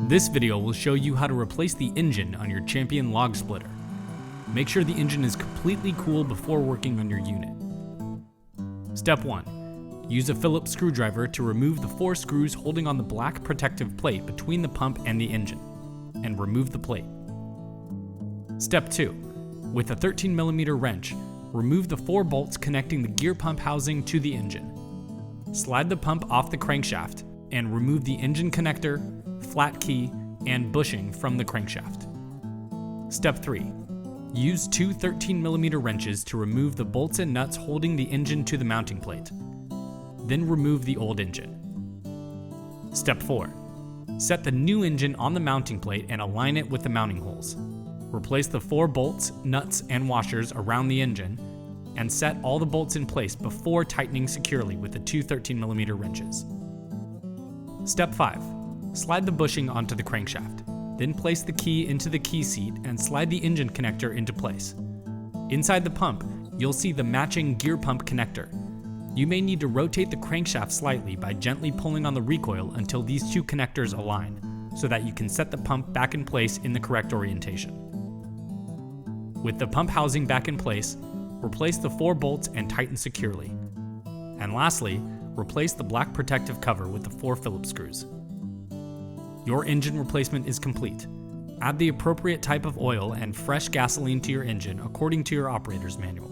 This video will show you how to replace the engine on your Champion log splitter. Make sure the engine is completely cool before working on your unit. Step 1. Use a Phillips screwdriver to remove the 4 screws holding on the black protective plate between the pump and the engine, and remove the plate. Step 2. With a 13mm wrench, remove the 4 bolts connecting the gear pump housing to the engine. Slide the pump off the crankshaft and remove the engine connector, flat key, and bushing from the crankshaft. Step 3. Use 2 13mm wrenches to remove the bolts and nuts holding the engine to the mounting plate. Then remove the old engine. Step 4. Set the new engine on the mounting plate and align it with the mounting holes. Replace the 4 bolts, nuts, and washers around the engine, and set all the bolts in place before tightening securely with the 2 13mm wrenches. Step 5. Slide the bushing onto the crankshaft. Then place the key into the key seat and slide the engine connector into place. Inside the pump, you'll see the matching gear pump connector. You may need to rotate the crankshaft slightly by gently pulling on the recoil until these 2 connectors align, so that you can set the pump back in place in the correct orientation. With the pump housing back in place, replace the 4 bolts and tighten securely. And lastly, replace the black protective cover with the 4 Phillips screws. Your engine replacement is complete. Add the appropriate type of oil and fresh gasoline to your engine according to your operator's manual.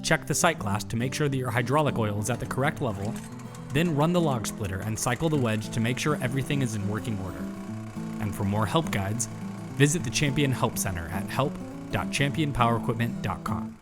Check the sight glass to make sure that your hydraulic oil is at the correct level, then run the log splitter and cycle the wedge to make sure everything is in working order. And for more help guides, visit the Champion Help Center at help.championpowerequipment.com.